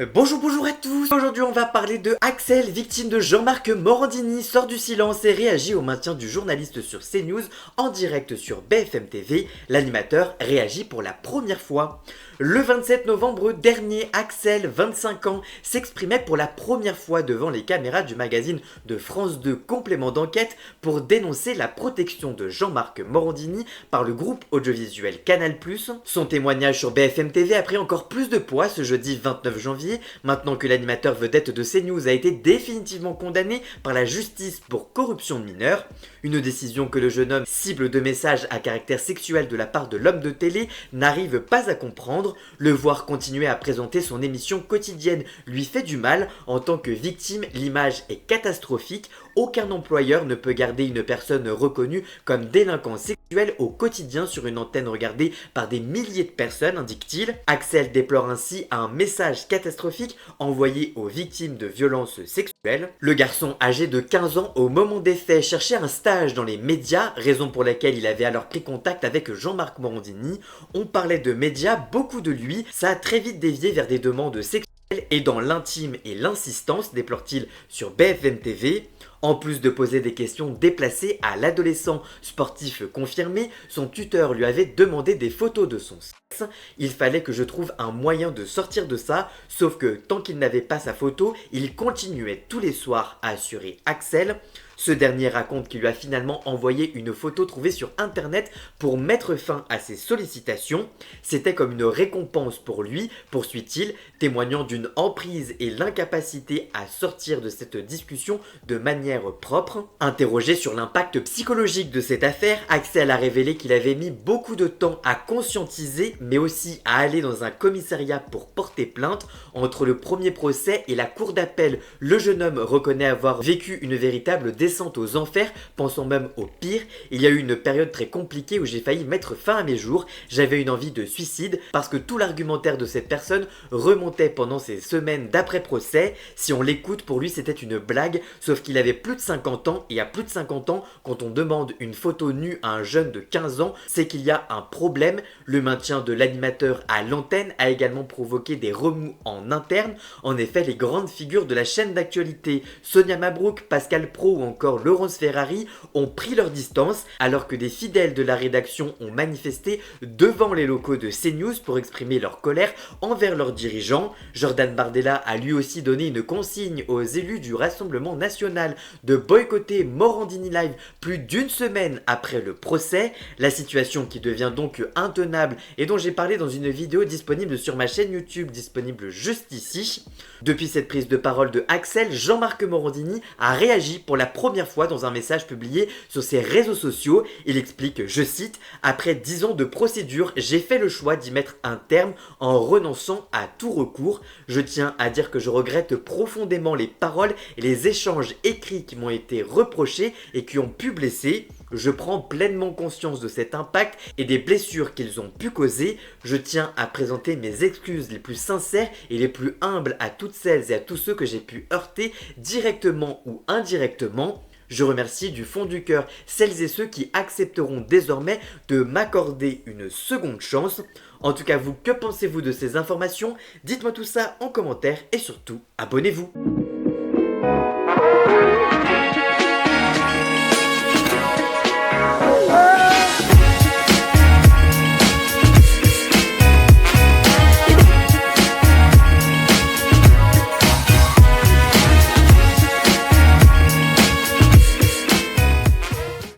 Bonjour à tous. Aujourd'hui on va parler de Axel, victime de Jean-Marc Morandini, sort du silence et réagit au maintien du journaliste sur CNews en direct sur BFM TV. L'animateur réagit pour la première fois. Le 27 novembre dernier, Axel, 25 ans, s'exprimait pour la première fois devant les caméras du magazine de France 2 Complément d'enquête pour dénoncer la protection de Jean-Marc Morandini par le groupe audiovisuel Canal+. Son témoignage sur BFM TV a pris encore plus de poids ce jeudi 29 janvier, maintenant que l'animateur vedette de CNews a été définitivement condamné par la justice pour corruption mineure. Une décision que le jeune homme, cible de messages à caractère sexuel de la part de l'homme de télé, n'arrive pas à comprendre. Le voir continuer à présenter son émission quotidienne lui fait du mal. En tant que victime, l'image est catastrophique. Aucun employeur ne peut garder une personne reconnue comme délinquant sexuel au quotidien sur une antenne regardée par des milliers de personnes, indique-t-il. Axel déplore ainsi un message catastrophique envoyé aux victimes de violences sexuelles. Le garçon, âgé de 15 ans au moment des faits, cherchait un stage dans les médias, raison pour laquelle il avait alors pris contact avec Jean-Marc Morandini. On parlait de médias, beaucoup de lui, ça a très vite dévié vers des demandes sexuelles et dans l'intime et l'insistance, déplore-t-il sur BFM TV. En plus de poser des questions déplacées à l'adolescent sportif confirmé, son tuteur lui avait demandé des photos de son sexe. Il fallait que je trouve un moyen de sortir de ça, sauf que tant qu'il n'avait pas sa photo, il continuait tous les soirs à assurer Axel. Ce dernier raconte qu'il lui a finalement envoyé une photo trouvée sur internet pour mettre fin à ses sollicitations. C'était comme une récompense pour lui, poursuit-il, témoignant d'une emprise et l'incapacité à sortir de cette discussion de manière propre. Interrogé sur l'impact psychologique de cette affaire, Axel a révélé qu'il avait mis beaucoup de temps à conscientiser, mais aussi à aller dans un commissariat pour porter plainte. Entre le premier procès et la cour d'appel, le jeune homme reconnaît avoir vécu une véritable descente aux enfers, pensant même au pire. Il y a eu une période très compliquée où j'ai failli mettre fin à mes jours. J'avais une envie de suicide parce que tout l'argumentaire de cette personne remontait pendant ces semaines d'après-procès. Si on l'écoute, pour lui c'était une blague, sauf qu'il avait plus de 50 ans et à plus de 50 ans, quand on demande une photo nue à un jeune de 15 ans, c'est qu'il y a un problème. Le maintien de l'animateur à l'antenne a également provoqué des remous en interne. En effet, les grandes figures de la chaîne d'actualité, Sonia Mabrouk, Pascal Praud ou encore Laurence Ferrari, ont pris leur distance, alors que des fidèles de la rédaction ont manifesté devant les locaux de CNews pour exprimer leur colère envers leurs dirigeants. Jordan Bardella a lui aussi donné une consigne aux élus du Rassemblement national de boycotter Morandini Live plus d'une semaine après le procès. La situation qui devient donc intenable et dont j'ai parlé dans une vidéo disponible sur ma chaîne YouTube, disponible juste ici. Depuis cette prise de parole de Axel, Jean-Marc Morandini a réagi pour la première fois dans un message publié sur ses réseaux sociaux. Il explique, je cite, « Après 10 ans de procédure, j'ai fait le choix d'y mettre un terme en renonçant à tout recours. Je tiens à dire que je regrette profondément les paroles et les échanges écrits qui m'ont été reprochés et qui ont pu blesser. Je prends pleinement conscience de cet impact et des blessures qu'ils ont pu causer. Je tiens à présenter mes excuses les plus sincères et les plus humbles à toutes celles et à tous ceux que j'ai pu heurter directement ou indirectement. Je remercie du fond du cœur celles et ceux qui accepteront désormais de m'accorder une seconde chance. En tout cas, vous, que pensez-vous de ces informations? Dites-moi tout ça en commentaire et surtout, abonnez-vous.